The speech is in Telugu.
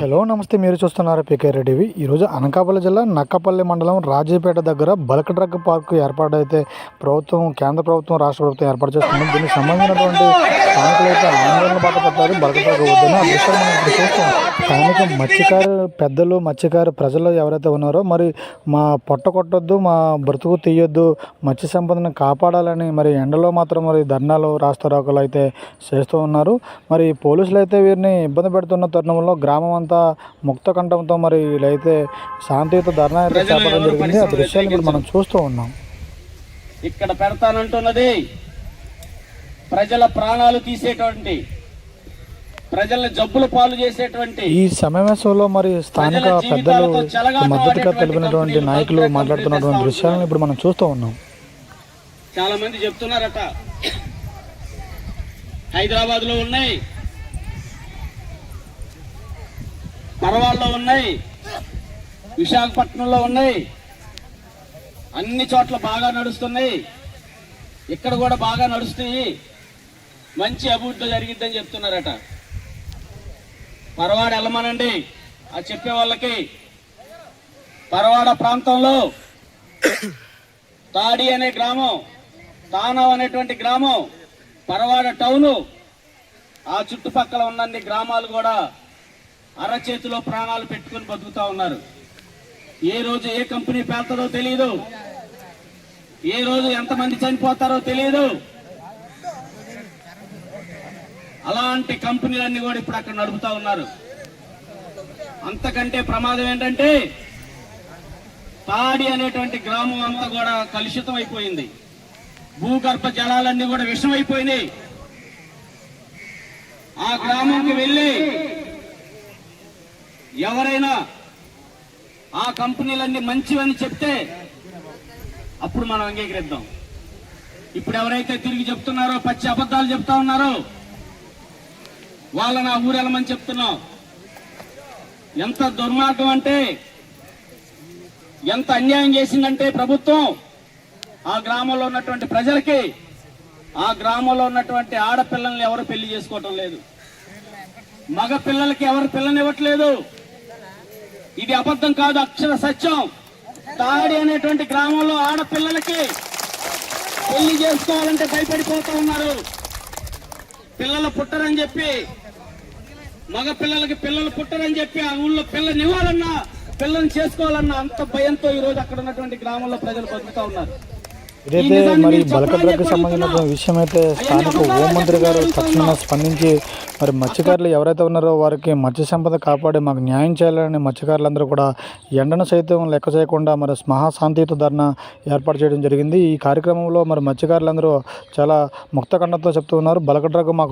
హలో నమస్తే. మీరు చూస్తున్నారు పీకే రెడ్డివి. ఈరోజు అనకాపల్లి జిల్లా నక్కపల్లి మండలం రాజీపేట దగ్గర బల్క్ డ్రగ్ పార్క్ ఏర్పాటైతే కేంద్ర ప్రభుత్వం రాష్ట్ర ప్రభుత్వం ఏర్పాటు చేస్తుంది. దీనికి సంబంధించినటువంటి స్థానికులు అయితే ఆందోళన బాట పట్టారు. బల్క్ డ్రగ్ వద్దని ఆ దృశ్యాలు మనం ఇప్పుడు చూస్తాం. స్థానిక మత్స్యకారు ప్రజలు ఎవరైతే ఉన్నారో మరి మా పొట్ట కొట్టొద్దు, మా బ్రతుకు తీయొద్దు, మత్స్య సంపదను కాపాడాలని మరి ఎండలో మాత్రం మరి ధర్నాలు రాస్తారోకలు అయితే చేస్తూ ఉన్నారు. మరి పోలీసులు అయితే వీరిని ఇబ్బంది పెడుతున్న తరుణంలో గ్రామం అంతా ముక్త కంఠంతో మరి వీళ్ళైతే శాంతియుత ధర్నా అయితే చేపట్టడం జరిగింది. ఆ దృశ్యాలు ఇప్పుడు మనం చూస్తూ ఉన్నాం. ఇక్కడ పెడతానంటున్నది ప్రజల ప్రాణాలు తీసేటువంటి, ప్రజల్ని జబ్బులు పాలు చేసేటువంటి ఈ సమావేశంలో మరి స్థానిక పెద్దలు మద్దతుగా తెలిపినటువంటి నాయకులు మాట్లాడుతున్నటువంటి దృశ్యాలను ఇప్పుడు మనం చూస్తూ ఉన్నాం. చాలా మంది చెప్తున్నారట, హైదరాబాద్ లో ఉన్నాయి, పరవాళ్ళలో ఉన్నాయి, విశాఖపట్నంలో ఉన్నాయి, అన్ని చోట్ల బాగా నడుస్తున్నాయి, ఇక్కడ కూడా బాగా నడుస్తాయి, మంచి అభివృద్ధి జరిగిద్దని చెప్తున్నారట. పరవాడ వెళ్ళమనండి ఆ చెప్పే వాళ్ళకి. పరవాడ ప్రాంతంలో తాడి అనే గ్రామం, తానవ్ అనేటువంటి గ్రామం, పరవాడ టౌను, ఆ చుట్టుపక్కల ఉన్నన్ని గ్రామాలు కూడా అరచేతిలో ప్రాణాలు పెట్టుకుని బతుకుతా ఉన్నారు. ఏ రోజు ఏ కంపెనీ పేలుతుందో తెలియదు, ఏ రోజు ఎంతమంది చనిపోతారో తెలియదు. అలాంటి కంపెనీలన్నీ కూడా ఇప్పుడు అక్కడ నడుపుతా ఉన్నారు. అంతకంటే ప్రమాదం ఏంటంటే తాడి అనేటువంటి గ్రామం అంతా కూడా కలుషితం అయిపోయింది. భూగర్భ జలాలన్నీ కూడా విషమైపోయినాయి. ఆ గ్రామంకి వెళ్ళి ఎవరైనా ఆ కంపెనీలన్నీ మంచివని చెప్తే అప్పుడు మనం అంగీకరిద్దాం. ఇప్పుడు ఎవరైతే తిరిగి చెప్తున్నారో, పచ్చి అబద్ధాలు చెప్తా ఉన్నారో వాళ్ళని ఆ ఊరెళ్ళమని చెప్తున్నాం. ఎంత దుర్మార్గం అంటే, ఎంత అన్యాయం చేసిందంటే ప్రభుత్వం ఆ గ్రామంలో ఉన్నటువంటి ప్రజలకి, ఆ గ్రామంలో ఉన్నటువంటి ఆడపిల్లల్ని ఎవరు పెళ్లి చేసుకోవటం లేదు, మగ పిల్లలకి ఎవరు పిల్లనివ్వట్లేదు. ఇది అబద్ధం కాదు, అక్షర సత్యం. తాడి అనేటువంటి గ్రామంలో ఆడపిల్లలకి పెళ్లి చేసుకోవాలంటే భయపడిపోతూ ఉన్నారు. పిల్లలు పుట్టరని చెప్పి, మగ పిల్లలకి పిల్లలు పుట్టరని చెప్పి ఆ ఊళ్ళో పిల్లనివ్వాలన్నా, పిల్లల్ని చేసుకోవాలన్నా అంత భయంతో ఈ రోజు అక్కడ ఉన్నటువంటి గ్రామంలో ప్రజలు బతుకుతా ఉన్నారు. ఇదైతే మరి బల్క్ డ్రగ్ సంబంధించిన విషయం అయితే స్థానిక హోంమంత్రి గారు తక్షణంగా స్పందించి మరి మత్స్యకారులు ఎవరైతే ఉన్నారో వారికి మత్స్య సంపద కాపాడి మాకు న్యాయం చేయాలని మత్స్యకారులందరూ కూడా ఎండను సైతం లెక్క చేయకుండా మరి మహాశాంతియుత ధర్నా ఏర్పాటు చేయడం జరిగింది. ఈ కార్యక్రమంలో మరి మత్స్యకారులందరూ చాలా ముక్త కంఠంతో చెప్తూ ఉన్నారు, బల్క్ డ్రగ్ మాకు